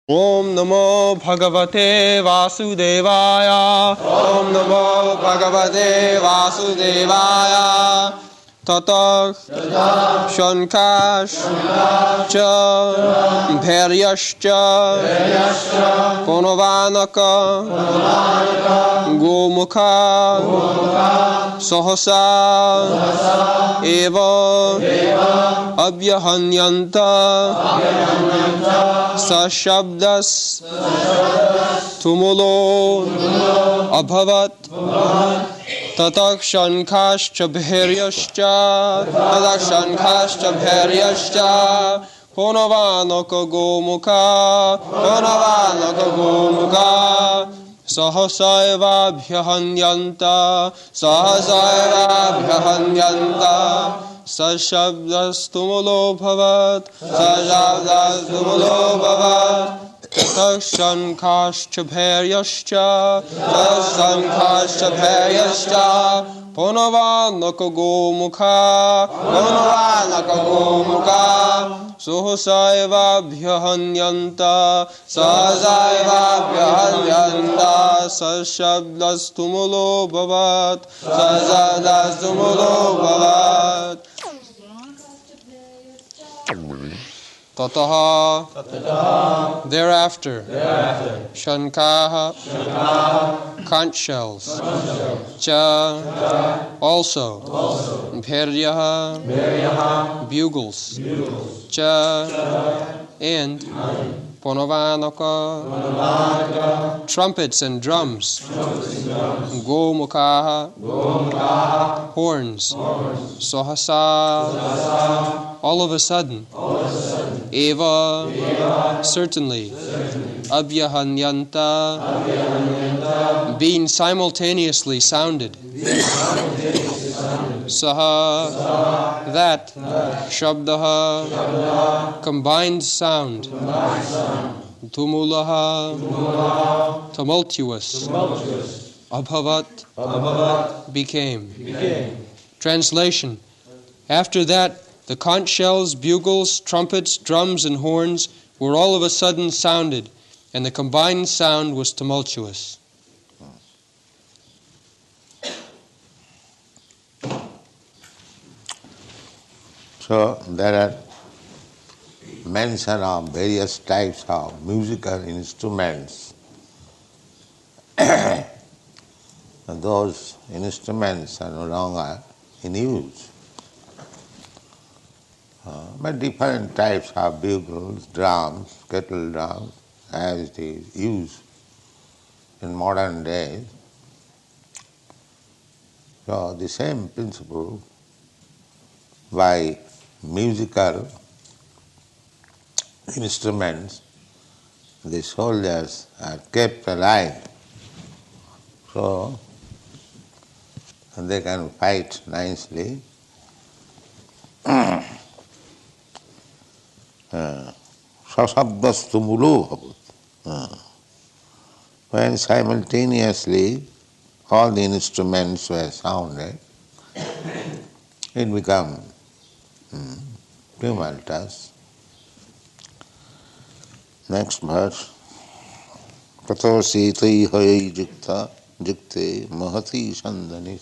Om Namo Bhagavate Vasudevaya. Om Namo Bhagavate Vasudevaya. Tata Shankash Cha Bharyascha Ponovanaka Gomukha Sahasa Eva Abhyahanyanta Sashabdas Tumulo Abhavat Tatak Shankascha Bharyascha Ponovanaka Gomukha Sahasayavabhyahanyanta Sashabdastumulo bhavat Takshankascha bharyascha Ponovanaka Gomukha Sahasayavabhyahanyanta Sashabdastumulo bhavat Tataha thereafter Shankaha conch shells Cha also Bharyaha bugles Cha and Ponovanaka trumpets and drums Gomukha horns Sahasa all of a sudden Eva certainly Abhyahanyanta being simultaneously sounded Saha that Shabdaha combined sound Tumulaha tumultuous Abhavat became. Translation. After that the conch shells, bugles, trumpets, drums, and horns were all of a sudden sounded, and the combined sound was tumultuous. So there are mention of various types of musical instruments. Those instruments are no longer in use. But different types of bugles, drums, kettle drums, as it is used in modern days. So the same principle by musical instruments, the soldiers are kept alive, so they can fight nicely. Sasabdastumulo. When simultaneously all the instruments were sounded, it became tumultuous. Next verse. Tato siti hai jikta jikte mahati sandani.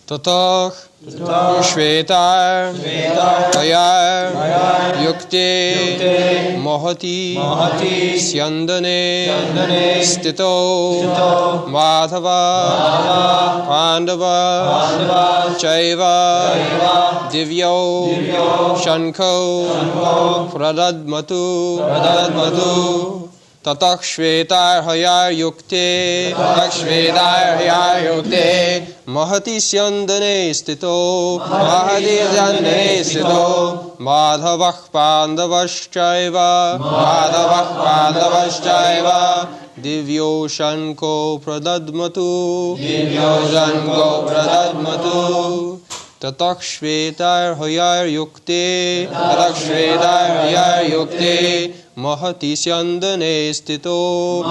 Tatah Shvetar Hayar Yukte Mahati Syandane Stito Madhava Pandava Chaiva Divyo Shanko Pradadmatu Tatak Shvetar Hayar Yukte Mahati Syandane Stito Madhavah Pandavaschaiva Divyo Shanko Pradadmatu Tatak Shvetar Hayar Yukte Mahati Syandane Stito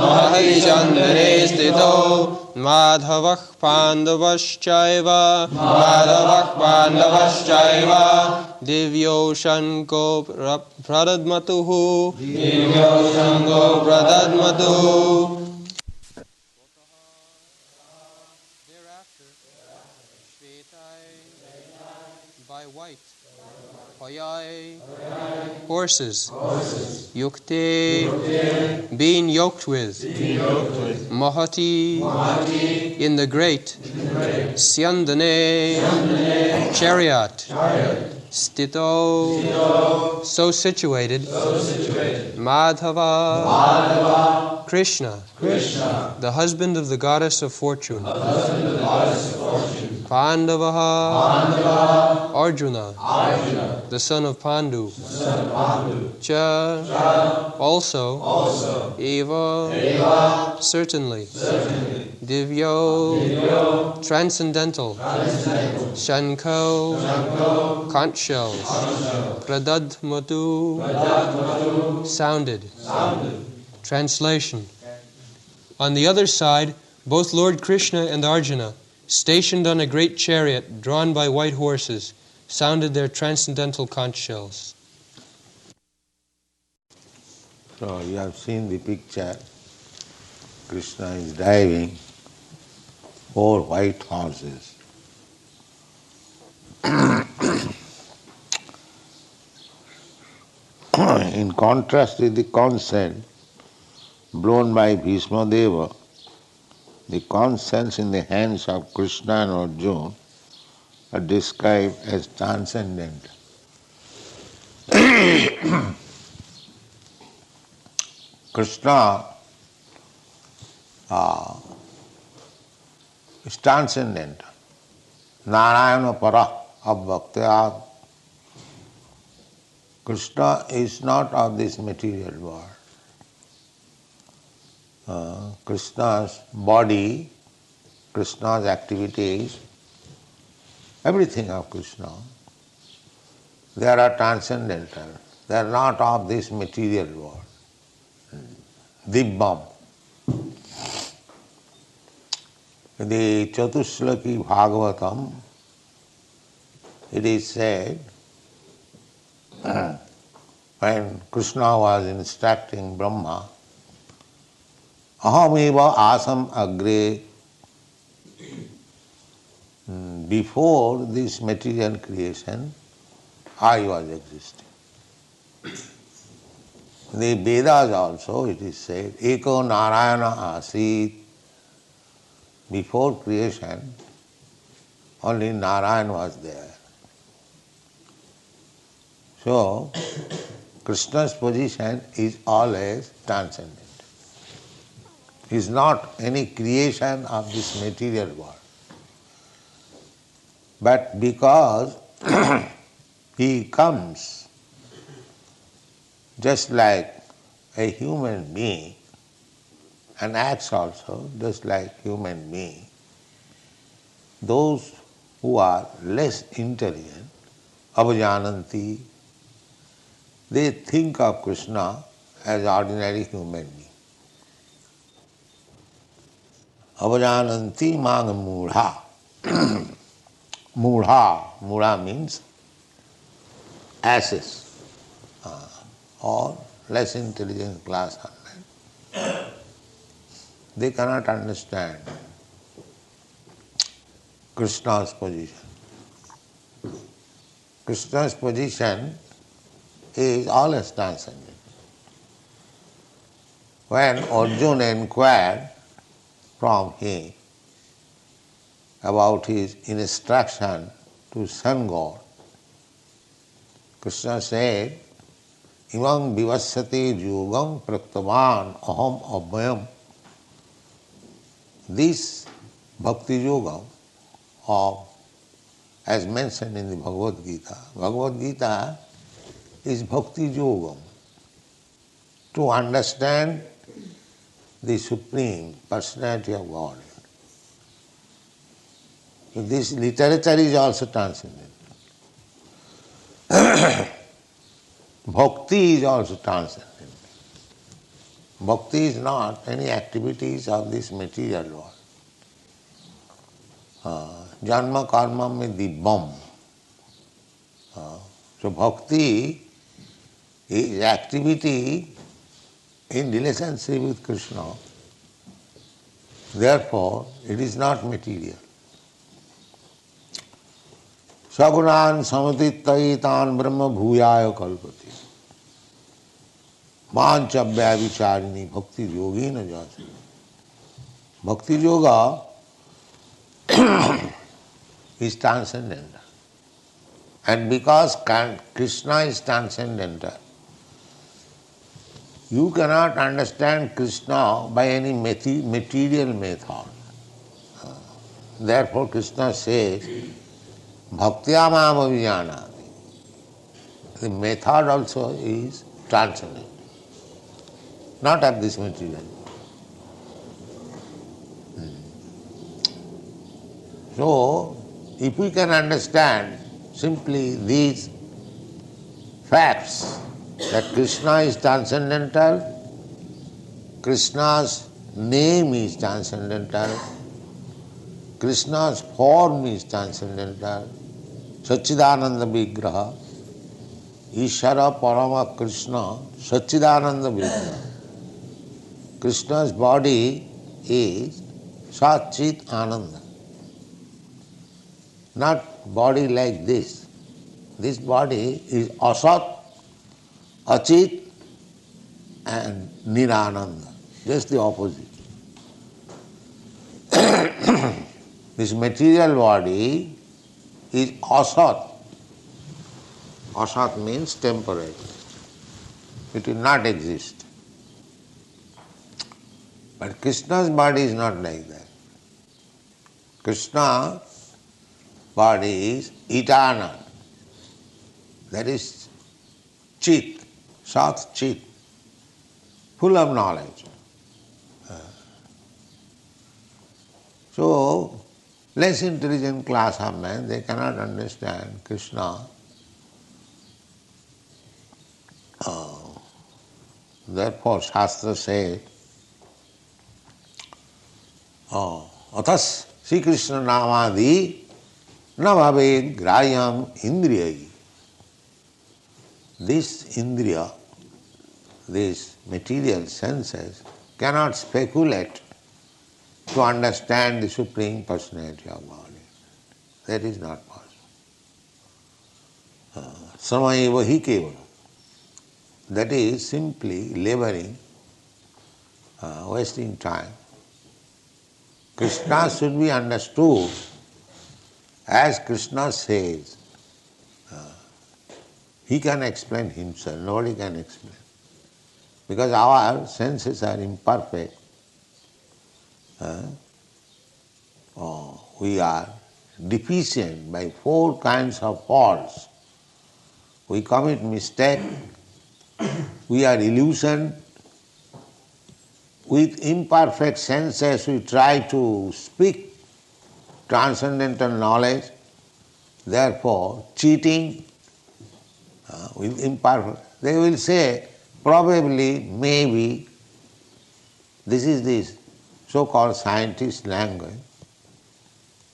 Madhavah Pandavaschaiva Divyo Shanko Pradadmatuhu Thereafter, Shvetai, by white, Hoyai, horses, Yukte, being yoked with, Mahati, in the great, Syandane, chariot, Stito, so situated, Madhava, Krishna, the husband of the goddess of fortune, Pandavaha, Arjuna, the son of Pandu, Cha, also, Eva, certainly, Divyo, transcendental, Shanko, conch shells, Pradadmatu, sounded. Translation. On the other side, both Lord Krishna and Arjuna, stationed on a great chariot drawn by white horses, sounded their transcendental conch shells. So you have seen the picture. Krishna is driving 4 white horses. In contrast with the conch shell blown by Bhishma Deva, the conch shells in the hands of Krishna and Arjuna are described as transcendent. Krishna is transcendent. Narayana para abhaktya. Krishna is not of this material world. Krishna's body, Krishna's activities, everything of Krishna, they are transcendental. They are not of this material world. Dibbam. The Chatushlaki Bhagavatam, it is said, when Krishna was instructing Brahma, Ahameva asam agre, before this material creation, I was existing. In the Vedas also it is said, Eko Narayana asit, before creation, only Narayan was there. So, Krishna's position is always transcendent. He is not any creation of this material world. But because he comes just like a human being and acts also just like human being, those who are less intelligent, avajananti, they think of Krishna as ordinary human being. Avajananti mang mudha. Mudha means asses or less intelligent class. They cannot understand Krishna's position. Krishna's position is always transcendent. When Arjuna inquired from him about his instruction to sun god, Krishna said, Imam vivassate yogam praktavan aham abhayam. This bhakti yoga, as mentioned in the Bhagavad Gita is bhakti yoga. To understand the Supreme Personality of God. This literature is also transcendent. Bhakti is also transcendent. Bhakti is not any activities of this material world. Janma karma mein dibbam. So bhakti is activity in relationship with Krishna. Therefore, it is not material. Sagunan samatitaitan brahma bhuyaya kalpati. Manchabhya vicharini bhakti yogi na jasi. Bhakti yoga is transcendental. And because Krishna is transcendental, you cannot understand Krishna by any material method. Therefore Krishna says, Bhaktya mam avijnanati. The method also is transcendent, not of this material. So, if we can understand simply these facts, that Krishna is transcendental, Krishna's name is transcendental, Krishna's form is transcendental, Satchidananda Vigraha, Ishara Parama Krishna, Satchidananda Vigraha. Krishna's body is Sat Chit Ananda. Not body like this. This body is Asat, Achit and Nirananda. Just the opposite. This material body is Asat. Asat means temporary. It will not exist. But Krishna's body is not like that. Krishna's body is eternal. That is Chit, Sat Chit, full of knowledge. So, less intelligent class of men, they cannot understand Krishna. Therefore, Shastra says, Athas Sri Krishna Namadi na bhaved grayam indriyai. This indriya, these material senses, cannot speculate to understand the Supreme Personality of Godhead. That is not possible. Samayeva hi kevala. That is simply laboring, wasting time. Krishna should be understood as Krishna says. He can explain himself, nobody can explain. Because our senses are imperfect. We are deficient by 4 kinds of faults. We commit mistake, we are illusioned. With imperfect senses we try to speak transcendental knowledge, therefore cheating with imperfect. They will say, probably, maybe, this is this so-called scientist language.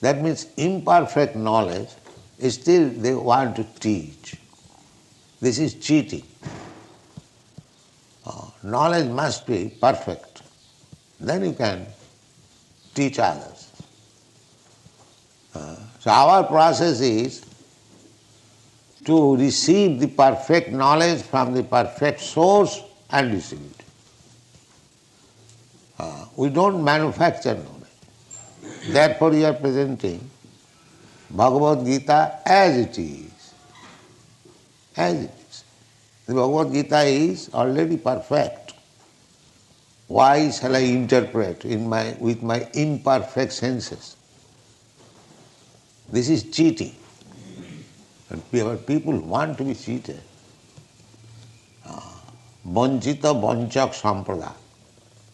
That means imperfect knowledge, still they want to teach. This is cheating. Knowledge must be perfect. Then you can teach others. So our process is to receive the perfect knowledge from the perfect source and distribute it. We don't manufacture knowledge. Therefore we are presenting Bhagavad Gita as it is. As it is. The Bhagavad Gita is already perfect. Why shall I interpret with my imperfect senses? This is cheating. And people want to be cheated. Vanchita vanchak samprada.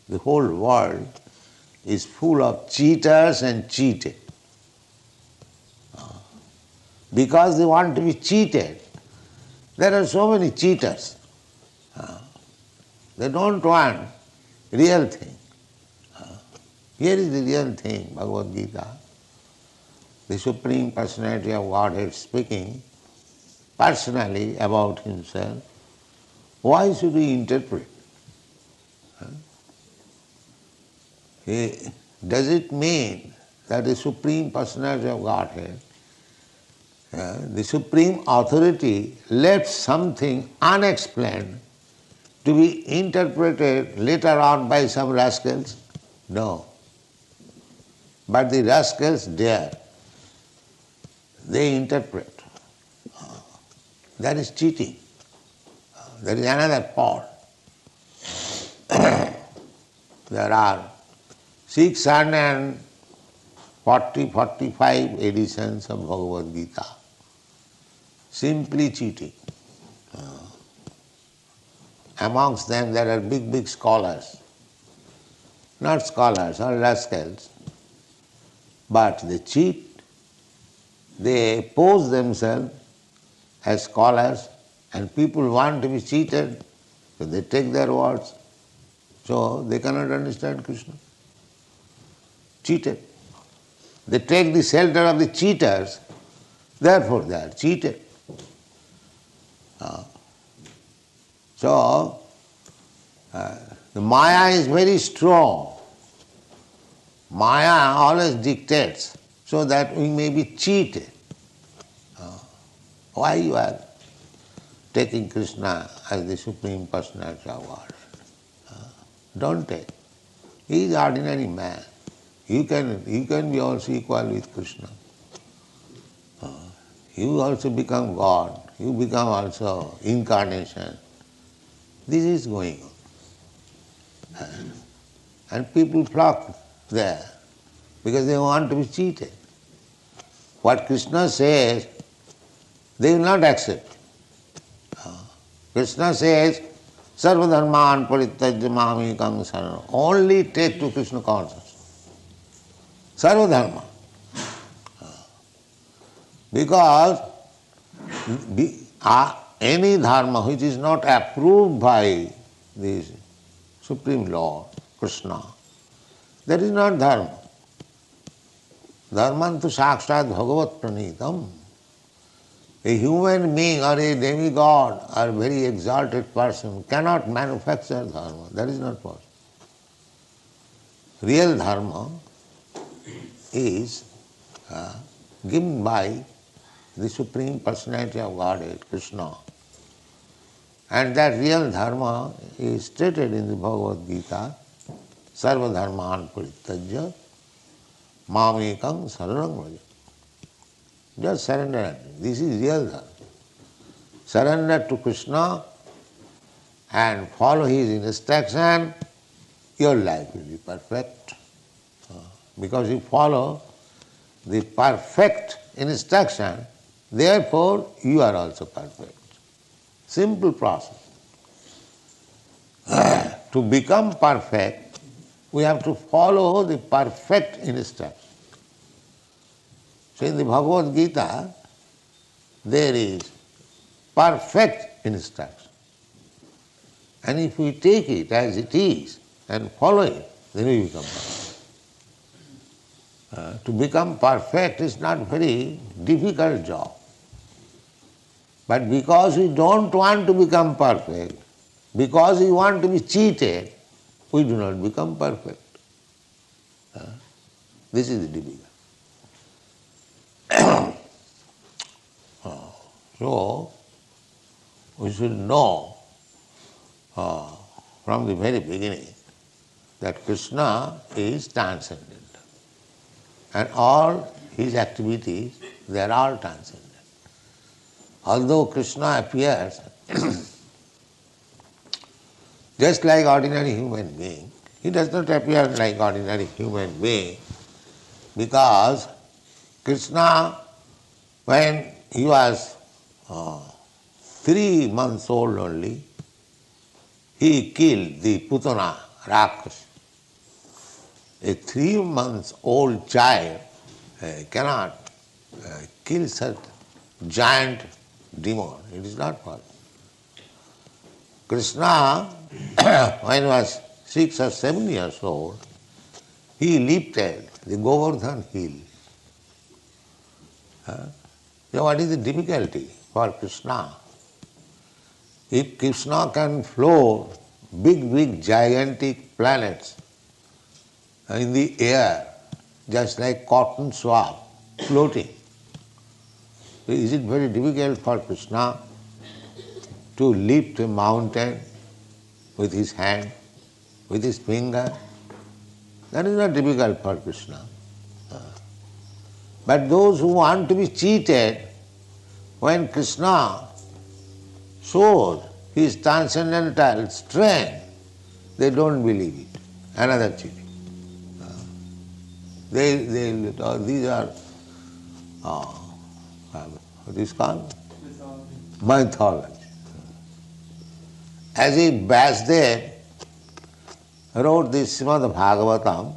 The whole world is full of cheaters and cheated. Because they want to be cheated, there are so many cheaters. They don't want real thing. Here is the real thing, Bhagavad Gita. The Supreme Personality of Godhead speaking personally about himself. Why should we interpret? Does it mean that the Supreme Personality of Godhead, the Supreme Authority, left something unexplained to be interpreted later on by some rascals? No. But the rascals dare. They interpret. That is cheating. That is another part. There are 645 editions of Bhagavad Gita. Simply cheating. Amongst them there are big scholars. Not scholars, or rascals. But they cheat. They pose themselves as scholars, and people want to be cheated, so they take their words. So they cannot understand Krishna. Cheated. They take the shelter of the cheaters, therefore they are cheated. So the Maya is very strong. Maya always dictates so that we may be cheated. Why you are taking Krishna as the Supreme Personality of God? Don't take. He is ordinary man. You can be also equal with Krishna. You also become God. You become also incarnation. This is going on. And people flock there because they want to be cheated. What Krishna says, they will not accept. Krishna says, Sarva dharman parityajya mamekam saranam. Only take to Krishna consciousness. Sarva dharma. Because any dharma which is not approved by the Supreme Lord, Krishna, that is not dharma. Dharman tu sakshat bhagavat pranitam. A human being or a demigod or a very exalted person cannot manufacture dharma. That is not possible. Real dharma is given by the Supreme Personality of Godhead, Krishna. And that real dharma is stated in the Bhagavad Gita, Sarva dharman parityajya mamekam saranam vraja. Just surrender. This is real dharma. Surrender to Krishna and follow his instruction, your life will be perfect. Because you follow the perfect instruction, therefore you are also perfect. Simple process. To become perfect, we have to follow the perfect instruction. So in the Bhagavad Gita, there is perfect instruction. And if we take it as it is and follow it, then we become perfect. To become perfect is not a very difficult job. But because we don't want to become perfect, because we want to be cheated, we do not become perfect. This is the difficult. So, we should know from the very beginning that Krishna is transcendent. And all his activities, they are all transcendent. Although Krishna appears just like ordinary human being, he does not appear like ordinary human being because Krishna, when he was 3 months old only, he killed the Putana Raksha. A 3 months old child cannot kill such giant demon. It is not possible. Krishna, when he was 6 or 7 years old, he lifted the Govardhan hill. So what is the difficulty for Krishna? If Krishna can float big gigantic planets in the air, just like cotton swab floating, is it very difficult for Krishna to lift a mountain with his hand, with his finger? That is not difficult for Krishna. But those who want to be cheated, when Krishna shows his transcendental strength, they don't believe it. Another cheating. These are what is called? Mythology. As if Vyasdev wrote this Srimad Bhagavatam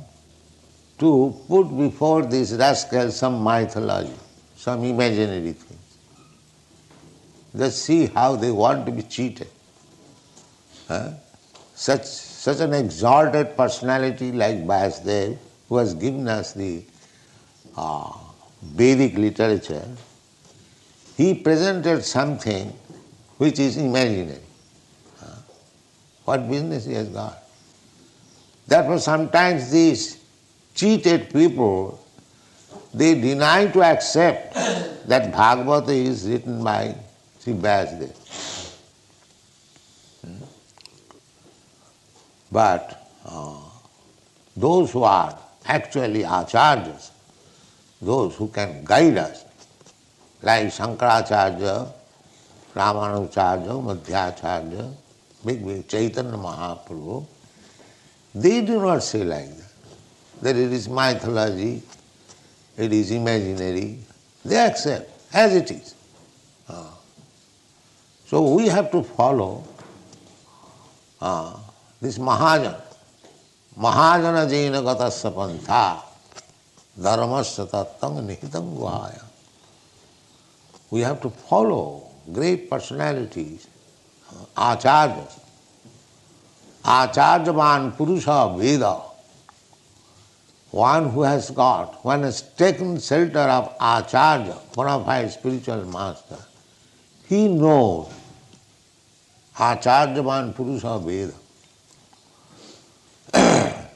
to put before these rascals some mythology, some imaginary things. Just see how they want to be cheated. Such an exalted personality like Vyasdev, who has given us the Vedic literature, he presented something which is imaginary. What business he has got? Therefore sometimes these cheated people, they deny to accept that Bhagavata is written by Sri Vyasdev. But those who are actually acharyas, those who can guide us, like Shankaracharya, Ramanujarya, Madhyacharya, big Chaitanya Mahaprabhu, they do not say like that it is mythology, it is imaginary. They accept as it is. So we have to follow this Mahajana. Mahajana jena gatasya pantha dharmasya tattam nihitam guhaya. We have to follow great personalities, acharyas. Acharyavan purusha veda. One who has taken shelter of acharya, bona fide spiritual master, he knows acharyavan purusha veda.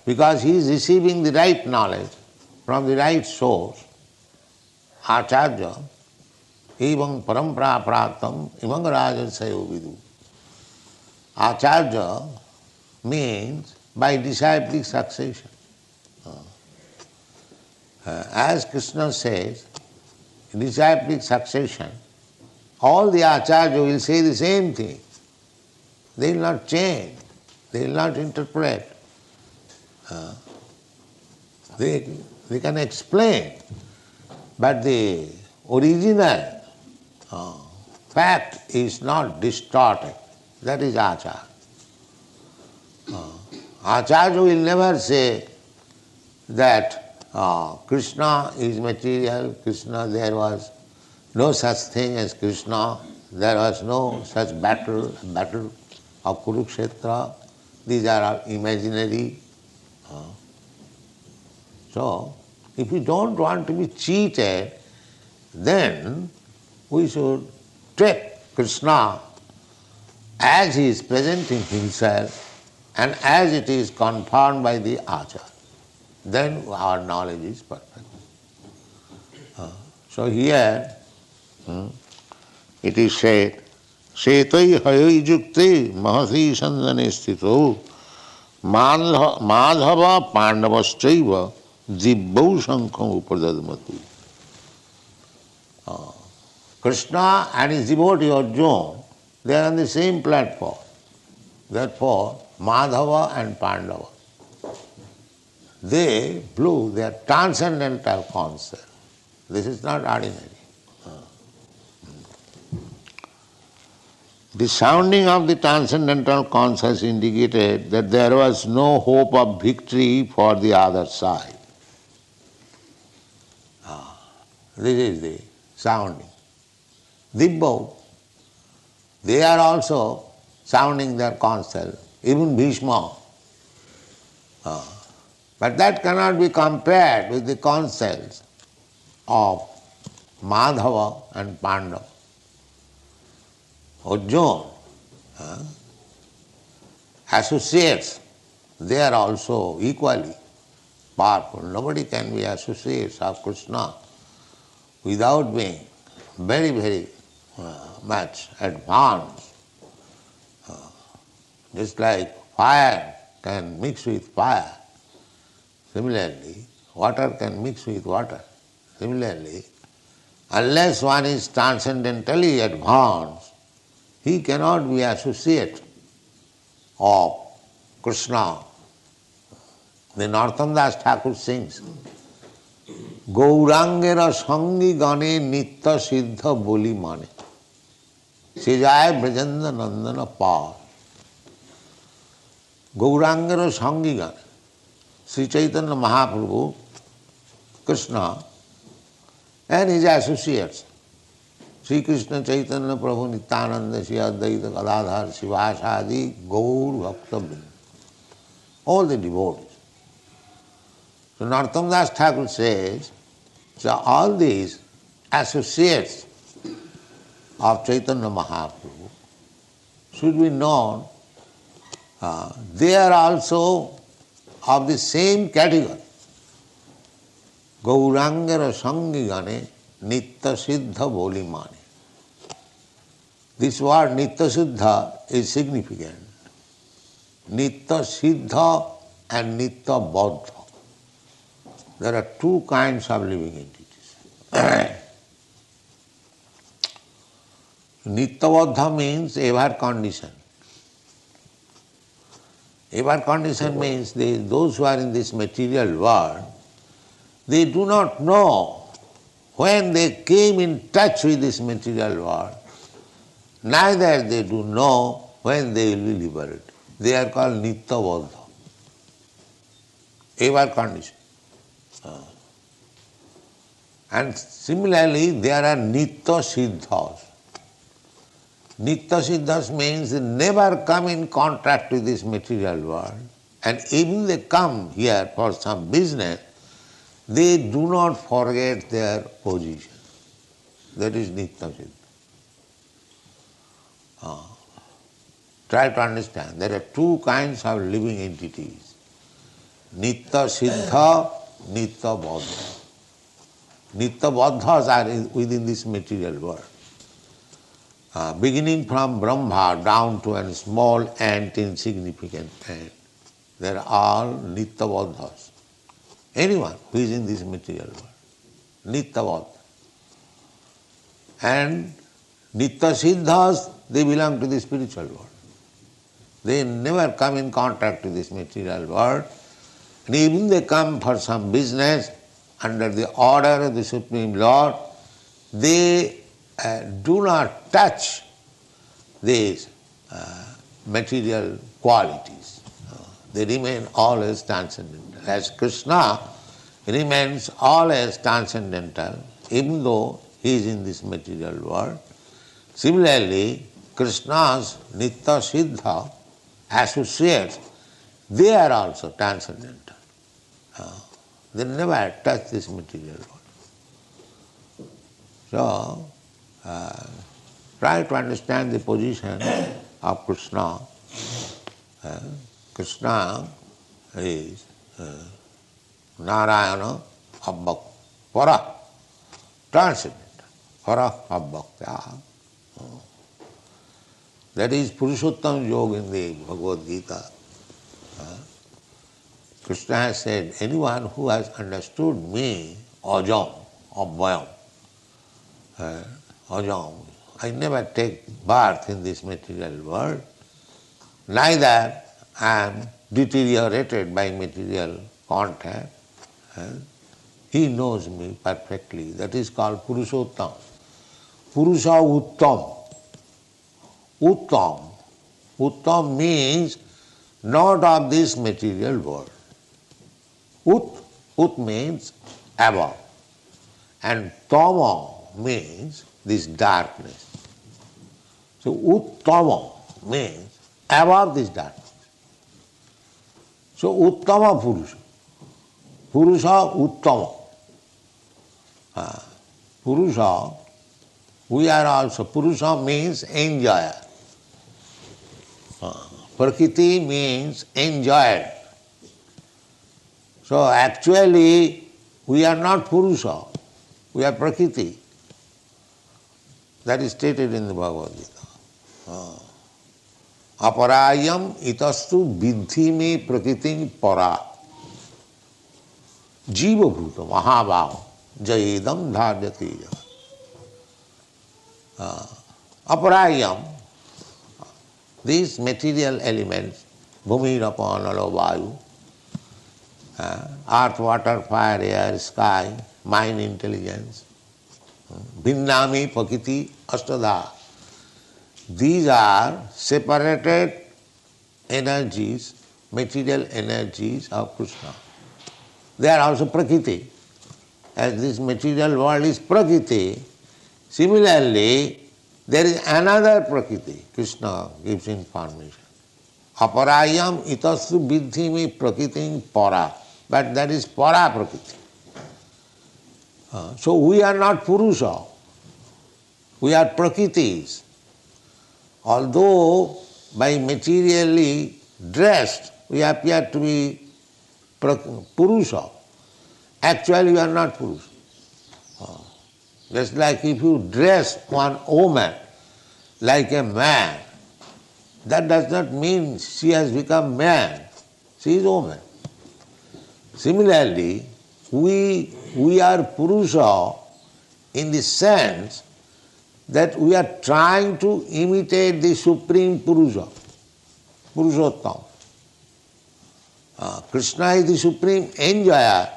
Because he is receiving the right knowledge from the right source, acharya, evam parampara pratam imang rajasayo vidu. Acharya means by disciplic succession. As Krishna says, disciplic succession, all the acharya will say the same thing. They will not change, they will not interpret. They can explain, but the original fact is not distorted. That is acharya. Acharya will never say that Krishna is material, Krishna, there was no such thing as Krishna, there was no such battle of Kurukshetra, these are all imaginary. So, if we don't want to be cheated, then we should take Krishna as he is presenting himself and as it is confirmed by the acharya. Then our knowledge is perfect. So here it is said, Shetai hayai jukte mahasi sandane sthito madhava pandavaschaiva dibbau sankham upadadmatu. Krishna and his devotee Arjuna, they are on the same platform. Therefore, Madhava and Pandava, they blew their transcendental concert. This is not ordinary. The sounding of the transcendental concert indicated that there was no hope of victory for the other side. This is the sounding. Dibbau, they are also sounding their concert. Even Bhishma, But that cannot be compared with the conscience of Madhava and Pandava. Arjuna, associates, they are also equally powerful. Nobody can be associates of Krishna without being very, very much advanced. Just like fire can mix with fire, similarly, water can mix with water. Similarly, unless one is transcendentally advanced, he cannot be associate of Krishna. The Narottam Das Thakur sings, Gaurangera sangi gane nitta siddha boli mane, sejaya brajanda nandana par. Gaurangera sangi gane. Sri Chaitanya Mahaprabhu, Krishna, and his associates, Sri Krishna Chaitanya Prabhu Nityananda Shri Advaita Gadadhar Sivasadi Gaur Bhakta Vrinda, all the devotees. So Narottam Das Thakur says, so all these associates of Chaitanya Mahaprabhu should be known, they are also of the same category. Gaurangara sangi gane nitta siddha boli mane. This word nitta siddha is significant. Nitta siddha and nitta baddha. There are two kinds of living entities. Nitta baddha means ever conditioned. Ever conditioned means those who are in this material world, they do not know when they came in touch with this material world, neither they do know when they will be liberated. They are called nitta baddha, ever conditioned. And similarly, there are nitta siddhas. Nitta siddhas means they never come in contact with this material world, and even they come here for some business, they do not forget their position. That is nitta siddha. Try to understand. There are two kinds of living entities. Nitta siddha, nitta baddha. Nitta baddhas are within this material world. Beginning from Brahma down to a small ant, insignificant ant, they are all nitta baddhas. Anyone who is in this material world, nitta baddha. And nitta siddhas, they belong to the spiritual world. They never come in contact with this material world, and even they come for some business under the order of the Supreme Lord, they do not touch these material qualities. They remain always transcendental. As Krishna remains always transcendental, even though he is in this material world, similarly, Krishna's nitta siddha associates, they are also transcendental. They never touch this material world. So, try to understand the position of Krishna. Krishna is Narayana Abbak, Para, transcendental, Para Abbakya. That is Purushottam Yoga in the Bhagavad Gita. Krishna has said, anyone who has understood me, Ajam, Abhayam, Ajam, I never take birth in this material world, neither I am deteriorated by material contact. He knows me perfectly. That is called Purushottam. Purusha Uttam. Uttam. Uttam means not of this material world. Ut means above. And tama means this darkness. So uttama means above this darkness. So Uttama Purusha. Purusha Uttama. Purusha, we are also, Purusha means enjoyer. Prakriti means enjoyed. So actually, we are not Purusha, we are Prakriti. That is stated in the Bhagavad Gita. Aparayam itastu vidhi me prakritim para. Jiva bhuta mahabhava jayedam dharjati. Aparayam, these material elements, bhumi, rapa, nalo, vayu, earth, water, fire, air, sky, mind, intelligence, Bhinnami, Pakiti, Astada. These are separated energies, material energies of Krishna. They are also Prakriti. As this material world is Prakriti, similarly, there is another Prakriti. Krishna gives information. Aparayam itastu vidhimi prakritim para. But that is para Prakriti. So we are not Purusha, we are Prakritis. Although by materially dressed we appear to be Purusha, actually we are not Purusha. Just like if you dress one woman like a man, that does not mean she has become man, she is woman. Similarly, we are Purusha in the sense that we are trying to imitate the Supreme Purusha, Purushottam. Krishna is the Supreme Enjoyer.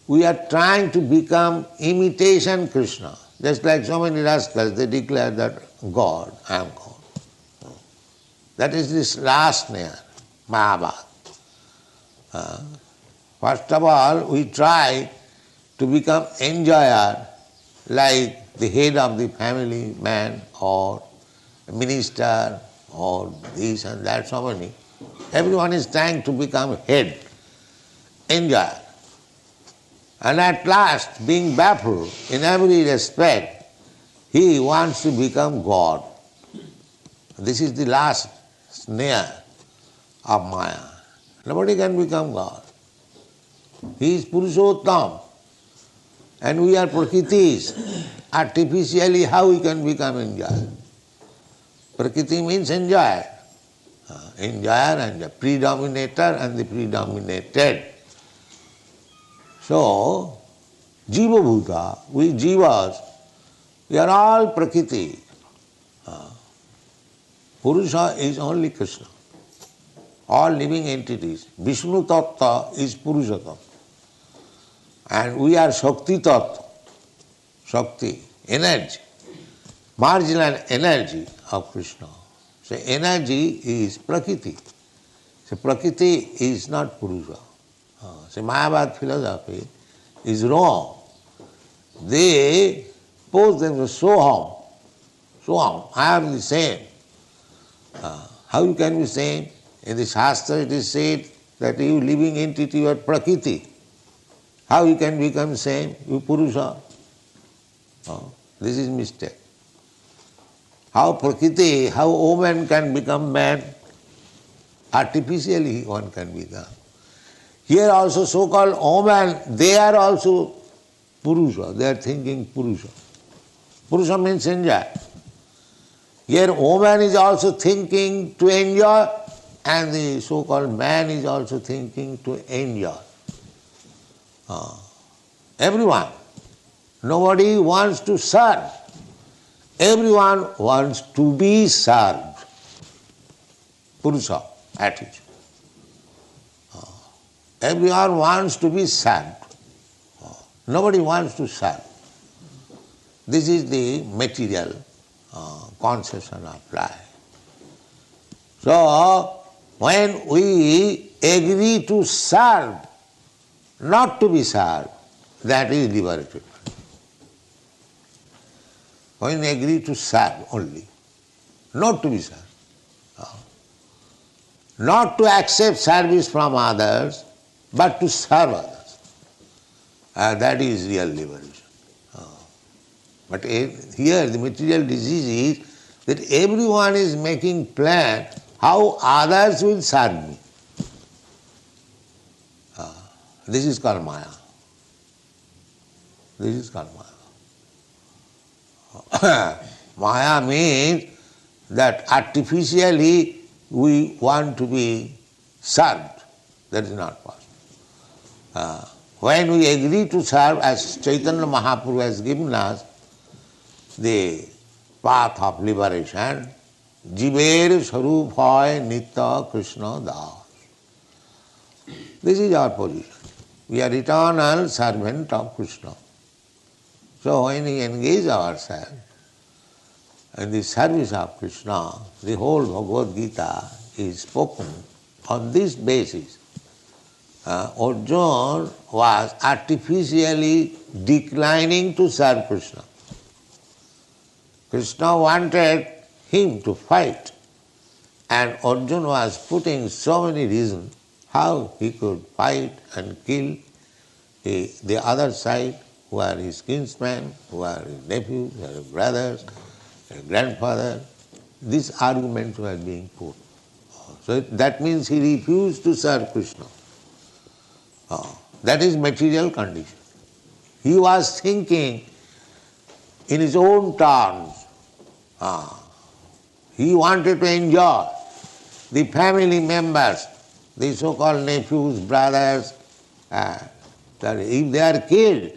We are trying to become imitation Krishna. Just like so many rascals, they declare that God, I am God. That is this last layer, Mahabharata. First of all, we try to become enjoyer like the head of the family, man or minister or this and that, so many. Everyone is trying to become head, enjoyer. And at last, being baffled in every respect, he wants to become God. This is the last snare of Maya. Nobody can become God. He is Purushottam. And we are Prakritis. Artificially, how we can become enjoyer? Prakriti means enjoyer. Enjoyer and the predominator and the predominated. So, Jiva Bhuta, we Jivas, we are all Prakriti. Purusha is only Krishna. All living entities. Vishnu Tattva is Purusha Tattva. And we are Shakti Tattva. Shakti, energy. Marginal energy of Krishna. So energy is Prakriti. So Prakriti is not Purusha. So Mayavad philosophy is wrong. They pose themselves Soham, I am the same. How you can be same? In the Shastra it is said that you living entity, you are Prakriti. How you can become same? You Purusha. This is mistake. How Prakriti, how woman can become man? Artificially one can become. Here also so-called woman, they are also Purusha. They are thinking Purusha. Purusha means enjoy. Here woman is also thinking to enjoy and the so-called man is also thinking to enjoy. Everyone. Nobody wants to serve. Everyone wants to be served. Purusha attitude. Everyone wants to be served. Nobody wants to serve. This is the material conception of life. So, when we agree to serve, not to be served, that is liberated. When we agree to serve only, not to be served. not to accept service from others, but to serve others. That is real liberation. But here the material disease is that everyone is making plan how others will serve me. This is called Maya. This is called Maya. Maya means that artificially we want to be served. That is not possible. When we agree to serve, as Chaitanya Mahaprabhu has given us the path of liberation, Jiver Sarup Hoy Nitya Krishna Das. This is our position. We are eternal servant of Krishna. So when we engage ourselves in the service of Krishna, the whole Bhagavad Gita is spoken on this basis. Arjuna was artificially declining to serve Krishna. Krishna wanted him to fight, and Arjuna was putting so many reasons how he could fight and kill the other side, who are his kinsmen, who are his nephews, who are his brothers, his grandfather. These arguments were being put. So that means he refused to serve Krishna. That is material condition. He was thinking in his own terms. He wanted to enjoy the family members, the so-called nephews, brothers. That if they are killed,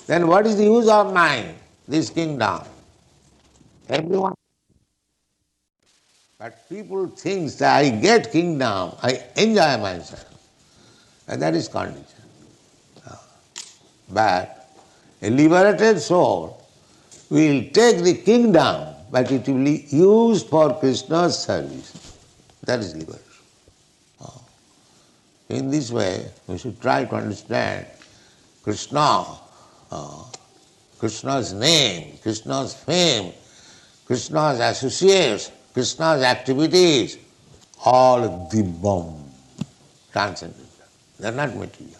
then what is the use of mine, this kingdom? Everyone. But people think that I get kingdom, I enjoy myself. And that is condition. But a liberated soul will take the kingdom, but it will be used for Krishna's service. That is liberation. In this way, we should try to understand Krishna, Krishna's name, Krishna's fame, Krishna's associates, Krishna's activities, all dibbam, transcendental. They are not material.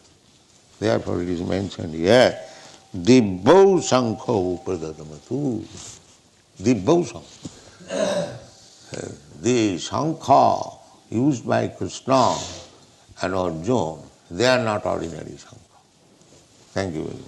Therefore it is mentioned here, dibbau sankho pradadamatu. Dibbau sankho. The sankha used by Krishna and Arjuna, they are not ordinary sankha. Thank you very much.